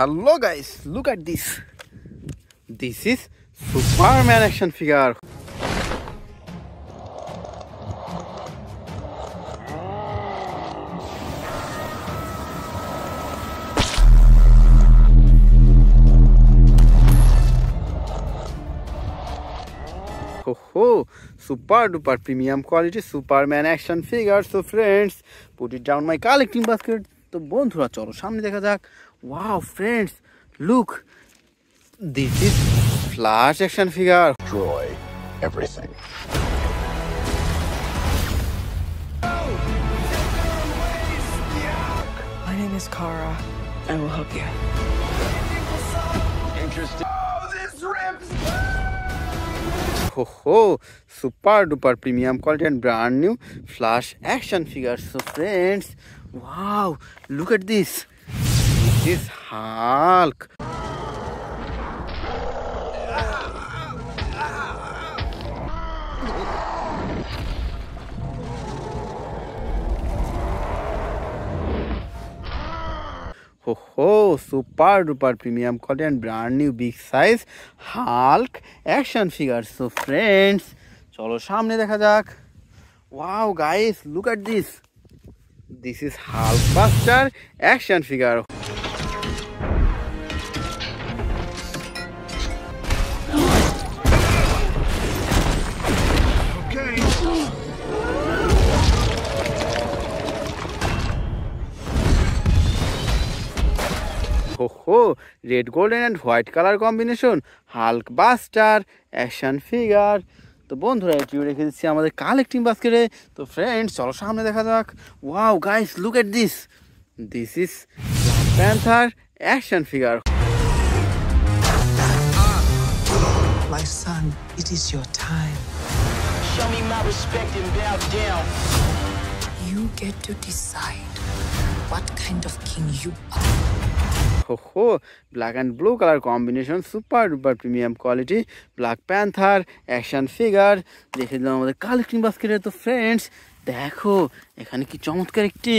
Hello guys, look at this. This is Superman action figure. Oh, super duper premium quality Superman action figure. So friends, put it down my collecting basket. তো বন্ধুরা চলো সামনে দেখা যাক। Wow friends, look, this is Flash action figure. Destroy everything. My name is Kara. I will help you. Interesting. Oh, this rips! Oh, super duper premium quality and brand new Flash action figure. So friends, wow, look at this. This is Hulk. Oh, super duper premium quality and brand new big size Hulk action figure. So friends, cholo samne dekha jak. Wow guys, look at this. This is Hulkbuster action figure. Oh, red, golden and white color combination Hulkbuster action figure. তো বন্ধুরা এটিও রেখে দিচ্ছি আমাদের collecting বাস্কেটে। তো friends চলো সামনে দেখা যাক। Wow guys, look at this. This is black panther action figure. My son, it is your time. Show me my respect and bow down. You get to decide what kind of king you are. Oh, black and blue color combination super duper premium quality Black Panther action figure রেখে দিলাম আমাদের collecting বাস্কেটে। তো friends দেখো এখানে কি চমৎকার একটি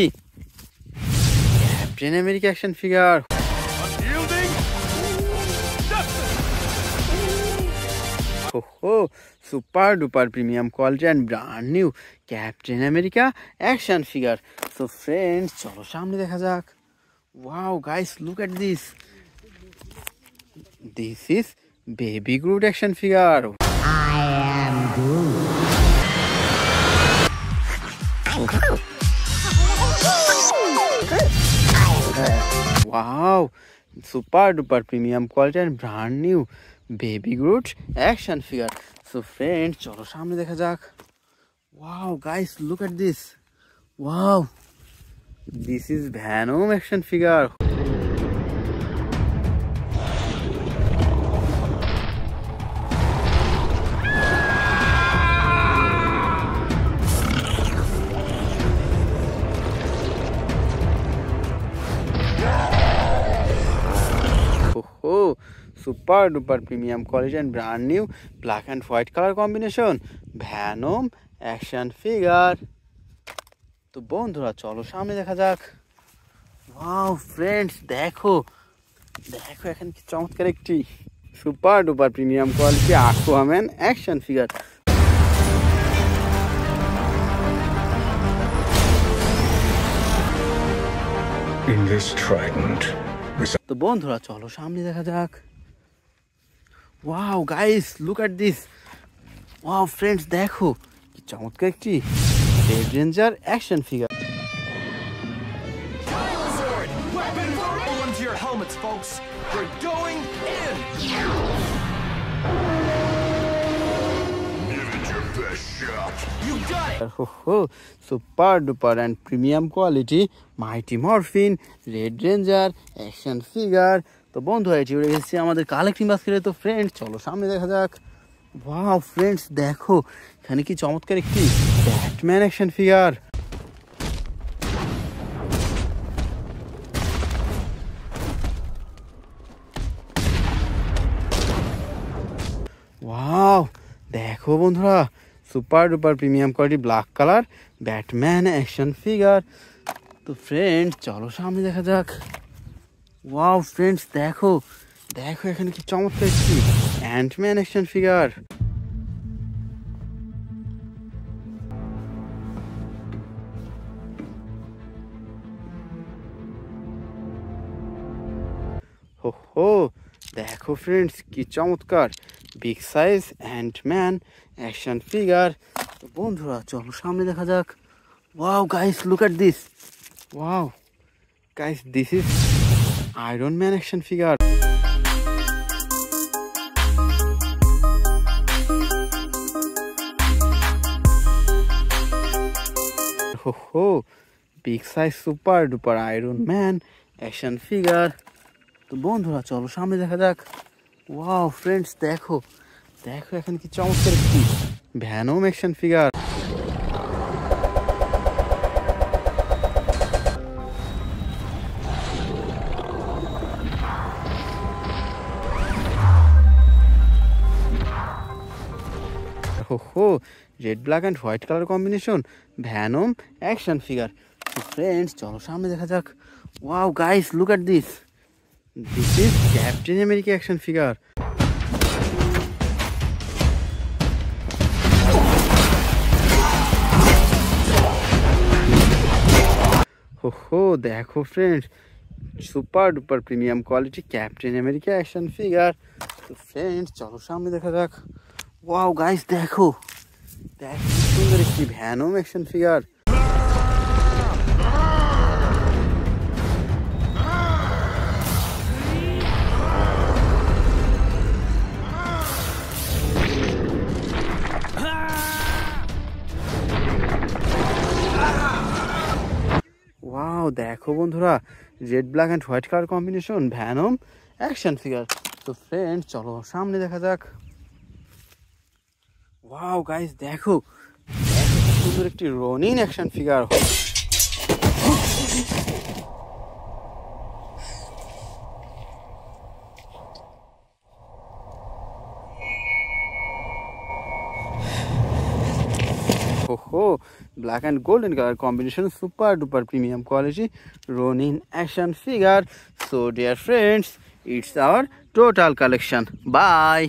captain America action figure. Oh, super duper premium quality and brand new Captain America action figure. So friends চলো সামনে দেখা যাক। Wow guys, look at this. This is Baby Groot action figure. I am Groot. I'm Groot. Wow, super duper premium quality and brand new Baby Groot action figure. So friends cholo samne dekha jak. Wow guys, look at this. Wow, this is Venom action figure. Oh, super duper premium quality and brand new black and white color combination Venom action figure. তো বন্ধুরা চলো সামনে দেখা যাক। Wow friends দেখো দেখো এখানে কি চমৎকার একটি super duper premium quality Aquaman action figure. In this trident. তো বন্ধুরা চলো সামনে দেখা যাক। Wow guys, look at this. Wow friends দেখো কি চমৎকার একটি red ranger action figure. Into your helmets, folks. We're going in. Give it your best shot. You got it. Super duper and premium quality mighty morphin red ranger action figure. তো বন্ধুরা এটি উড়ে গেছি আমাদের কালেক্টিং বাস্কেটে। তো friends চলো সামনে দেখা যাক। ওয়াও ফ্রেন্ডস দেখো এখানে কি চমৎকার একটি ব্যাটম্যান অ্যাকশন ফিগার। ওয়াও দেখো বন্ধুরা super duper premium quality black colour Batman action figure. তো ফ্রেন্ডস চলো সামনে দেখা যাক। ওয়াও ফ্রেন্ডস, দেখো দেখো এখানে কি চমৎকার একটি অ্যান্টম্যান অ্যাকশন ফিগার। হো দেখো ফ্রেন্ডস কি চমৎকার big size Antman action figure. তো বন্ধুরা চলো সামনে দেখা যাক। Wow guys, look at this. Wow guys, this is Iron Man action figure. হো big size super duper Iron Man action figure. তো বন্ধুরা চলো সামনে দেখা যাক। ওয়াও ফ্রেন্ডস, দেখো দেখো এখানে কি চমৎকার একটি ভ্যানম অ্যাকশন ফিগার। হো red black and white colour combination Venom action figure. তো ফ্রেন্ডস চলো সামনে দেখা যাক। Wow guys, look at this. This is captain America action figure. হো দেখো friends, super duper premium quality captain America action figure. তো friends চলো সামনে দেখা যাক। ওয়াও গাইস, দেখো দেখো কি সুন্দর একটি ভ্যানম অ্যাকশন ফিগার। ওয়াও দেখো বন্ধুরা, red black and white colour combination Venom action figure. তো ফ্রেন্ডস চলো সামনে দেখা যাক। ওয়াও গাইস, দেখো দেখো কি সুন্দর একটি রনিন অ্যাকশন ফিগার। হো black and golden color combination, super duper premium quality Ronin action figure. So dear friends, it's our total collection. Bye.